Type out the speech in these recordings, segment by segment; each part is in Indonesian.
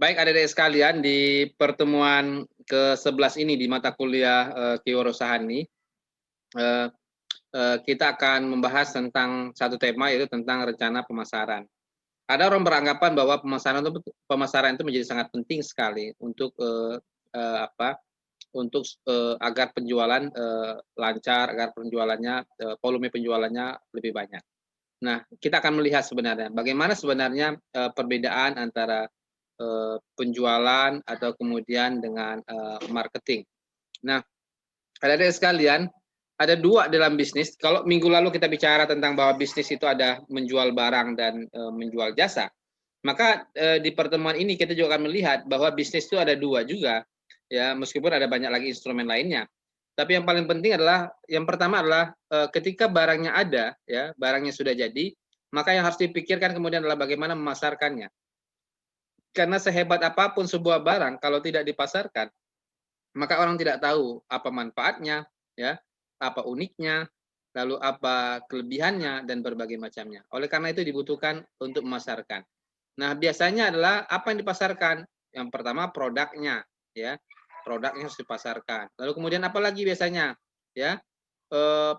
Baik adik-adik sekalian, di pertemuan ke-11 ini di mata kuliah Kewirausahaan ini, eh, kita akan membahas tentang satu tema, yaitu tentang rencana pemasaran. Ada orang beranggapan bahwa pemasaran itu menjadi sangat penting sekali untuk agar penjualan lancar, agar volume penjualannya lebih banyak. Nah, kita akan melihat sebenarnya bagaimana sebenarnya perbedaan antara penjualan atau kemudian dengan marketing. Nah, adik-adik sekalian, ada dua dalam bisnis. Kalau minggu lalu kita bicara tentang bahwa bisnis itu ada menjual barang dan menjual jasa, maka di pertemuan ini kita juga akan melihat bahwa bisnis itu ada dua juga, ya, meskipun ada banyak lagi instrumen lainnya. Tapi yang paling penting adalah yang pertama adalah ketika barangnya ada, ya, barangnya sudah jadi, maka yang harus dipikirkan kemudian adalah bagaimana memasarkannya. Karena sehebat apapun sebuah barang kalau tidak dipasarkan, maka orang tidak tahu apa manfaatnya, ya, apa uniknya, lalu apa kelebihannya dan berbagai macamnya. Oleh karena itu dibutuhkan untuk memasarkan. Nah, biasanya adalah apa yang dipasarkan? Yang pertama produknya, ya. Produknya harus dipasarkan. Lalu kemudian apa lagi biasanya? Ya,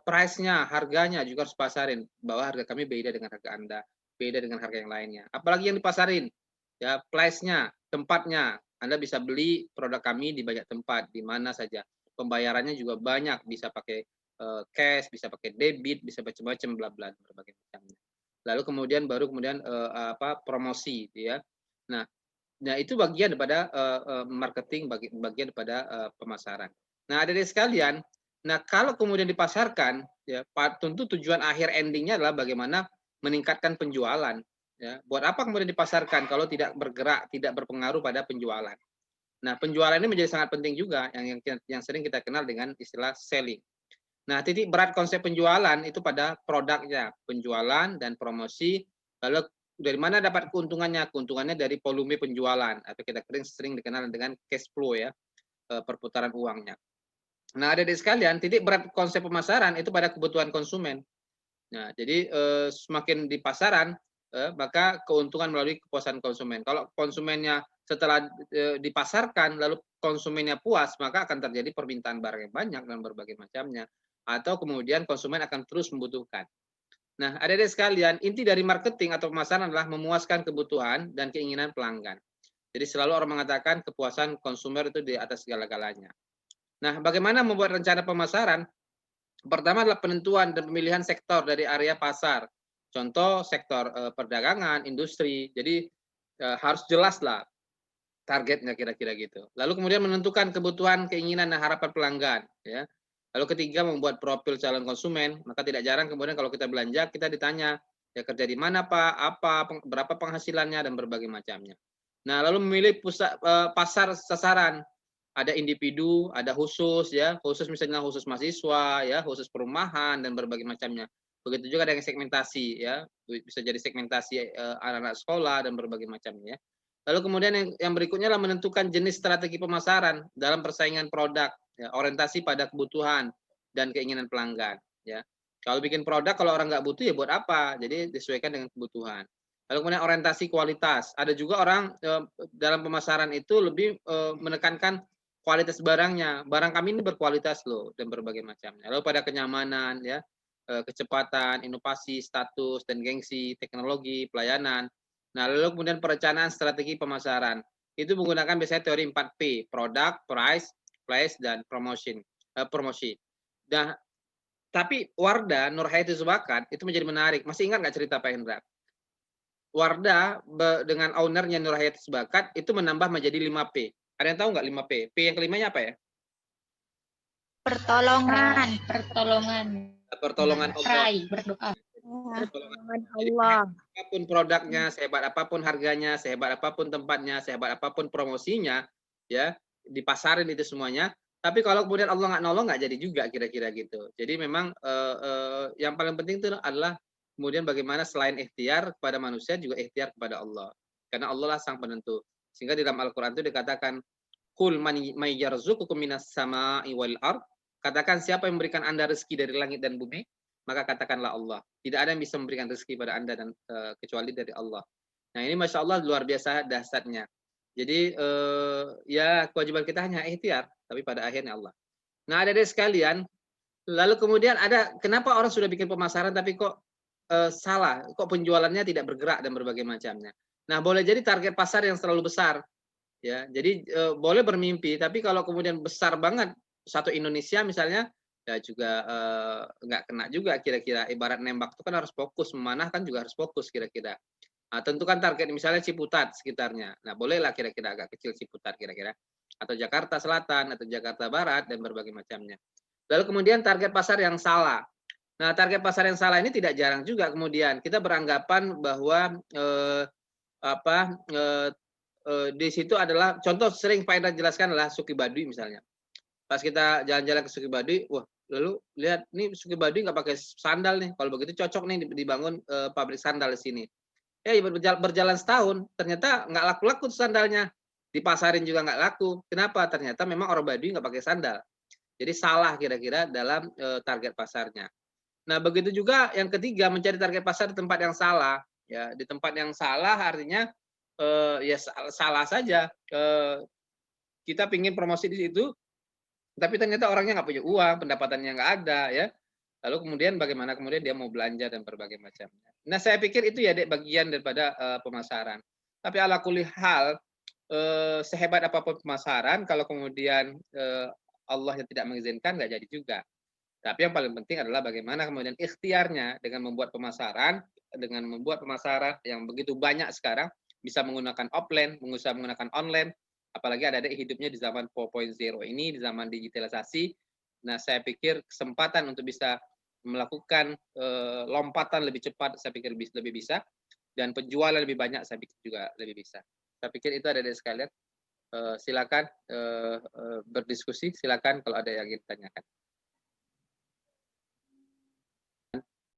price-nya, harganya juga harus pasarin bahwa harga kami beda dengan harga Anda, beda dengan harga yang lainnya. Apalagi yang dipasarin? Ya, price-nya, tempatnya. Anda bisa beli produk kami di banyak tempat, di mana saja. Pembayarannya juga banyak, bisa pakai cash, bisa pakai debit, bisa macam-macam bla bla berbagai macamnya. Lalu kemudian promosi, ya. Nah, itu bagian daripada marketing, bagian daripada pemasaran. Nah, adik-adik sekalian, nah kalau kemudian dipasarkan, ya, tentu tujuan akhir endingnya adalah bagaimana meningkatkan penjualan. Ya, buat apa kemudian dipasarkan kalau tidak bergerak, tidak berpengaruh pada penjualan. Nah, penjualan ini menjadi sangat penting juga, yang sering kita kenal dengan istilah selling. Nah, titik berat konsep penjualan itu pada produknya, penjualan dan promosi. Lalu dari mana dapat keuntungannya? Keuntungannya dari volume penjualan atau kita sering dikenal dengan cash flow, ya, perputaran uangnya. Nah, adik-adik sekalian, titik berat konsep pemasaran itu pada kebutuhan konsumen. Nah, jadi semakin di pasaran, maka keuntungan melalui kepuasan konsumen. Kalau konsumennya setelah dipasarkan lalu konsumennya puas, maka akan terjadi permintaan barang yang banyak dan berbagai macamnya. Atau kemudian konsumen akan terus membutuhkan. Nah, adik-adik sekalian, inti dari marketing atau pemasaran adalah memuaskan kebutuhan dan keinginan pelanggan. Jadi selalu orang mengatakan kepuasan konsumer itu di atas segala-galanya. Nah, bagaimana membuat rencana pemasaran? Pertama adalah penentuan dan pemilihan sektor dari area pasar. Contoh sektor perdagangan, industri. Jadi harus jelas lah targetnya kira-kira gitu. Lalu kemudian menentukan kebutuhan, keinginan, dan harapan pelanggan. Ya. Lalu ketiga membuat profil calon konsumen. Maka tidak jarang kemudian kalau kita belanja kita ditanya, ya kerja di mana Pak, berapa penghasilannya dan berbagai macamnya. Nah lalu memilih pasar sasaran. Ada individu, ada khusus, ya, khusus misalnya khusus mahasiswa, ya, khusus perumahan dan berbagai macamnya. Begitu juga dengan segmentasi, ya, bisa jadi segmentasi anak-anak sekolah dan berbagai macamnya. Ya. Lalu kemudian yang berikutnya adalah menentukan jenis strategi pemasaran dalam persaingan produk, ya, orientasi pada kebutuhan dan keinginan pelanggan. Ya. Kalau bikin produk, kalau orang nggak butuh ya buat apa? Jadi disesuaikan dengan kebutuhan. Lalu kemudian orientasi kualitas. Ada juga orang dalam pemasaran itu lebih menekankan kualitas barangnya. Barang kami ini berkualitas loh dan berbagai macamnya. Lalu pada kenyamanan, ya, kecepatan, inovasi, status dan gengsi, teknologi, pelayanan. Nah, lalu kemudian perencanaan strategi pemasaran. Itu menggunakan biasanya teori 4P, product, price, place dan promosi. Nah, tapi Wardah Nur Hayati Zubakat itu menjadi menarik. Masih ingat nggak cerita Pak Hendra? Wardah dengan ownernya Nur Hayati Zubakat itu menambah menjadi 5P. Ada yang tahu nggak 5P? P yang kelimanya apa ya? Pertolongan. Pertolongan Allah. Berdoa. Pertolongan. Jadi Allah. apapun produknya, sehebat apapun harganya, sehebat apapun tempatnya, sehebat apapun promosinya, ya, dipasarin itu semuanya. Tapi kalau kemudian Allah nggak nolong, nggak jadi juga kira-kira gitu. Jadi memang yang paling penting itu adalah kemudian bagaimana selain ikhtiar kepada manusia juga ikhtiar kepada Allah. Karena Allah lah sang penentu. Sehingga di dalam Al-Quran itu dikatakan, Kul man yarzuqukum minas sama'i wal ard. Katakan siapa yang memberikan Anda rezeki dari langit dan bumi, maka katakanlah Allah. Tidak ada yang bisa memberikan rezeki pada Anda dan kecuali dari Allah. Nah, ini Masya Allah luar biasa dahsyatnya. Jadi, ya kewajiban kita hanya ikhtiar, tapi pada akhirnya Allah. Nah, adik-adik sekalian, lalu kemudian ada kenapa orang sudah bikin pemasaran tapi kok, salah, kok penjualannya tidak bergerak dan berbagai macamnya. Nah, boleh jadi target pasar yang terlalu besar, ya. Jadi, boleh bermimpi, tapi kalau kemudian besar banget, satu Indonesia misalnya, ya juga, nggak kena juga kira-kira. Ibarat nembak itu kan harus fokus, memanah kan juga harus fokus kira-kira. Nah, tentukan target misalnya Ciputat sekitarnya. Nah, bolehlah kira-kira agak kecil Ciputat kira-kira, atau Jakarta Selatan, atau Jakarta Barat, dan berbagai macamnya. Lalu kemudian target pasar yang salah. Nah, target pasar yang salah ini tidak jarang juga kemudian kita beranggapan bahwa, apa, di situ adalah contoh sering Pak Endra jelaskan adalah Suki Baduy misalnya. Pas kita jalan-jalan ke Suki Baduy, wah, lalu lihat nih Suki Baduy nggak pakai sandal nih, kalau begitu cocok nih dibangun, pabrik sandal di sini. Berjalan setahun, ternyata nggak laku-laku tuh sandalnya. Dipasarin juga nggak laku. Kenapa? Ternyata memang orang Baduy nggak pakai sandal. Jadi salah kira-kira dalam, target pasarnya. Nah, begitu juga yang ketiga, mencari target pasar di tempat yang salah, ya. Di tempat yang salah artinya, ya salah saja, kita pingin promosi di situ, tapi ternyata orangnya nggak punya uang, pendapatannya nggak ada, ya. Lalu kemudian bagaimana kemudian dia mau belanja dan berbagai macamnya. Nah, saya pikir itu ya, Dek, bagian daripada, pemasaran. Tapi ala kulli hal, sehebat apapun pemasaran kalau kemudian, Allah yang tidak mengizinkan nggak jadi juga. Tapi yang paling penting adalah bagaimana kemudian ikhtiarnya dengan membuat pemasaran yang begitu banyak sekarang, bisa menggunakan offline, bisa menggunakan online, apalagi adik-adik hidupnya di zaman 4.0 ini, di zaman digitalisasi. Nah, saya pikir kesempatan untuk bisa melakukan, lompatan lebih cepat, saya pikir lebih bisa, dan penjualan lebih banyak, saya pikir juga lebih bisa. Saya pikir itu adik-adik sekalian, silakan, berdiskusi, silakan kalau ada yang ingin ditanyakan.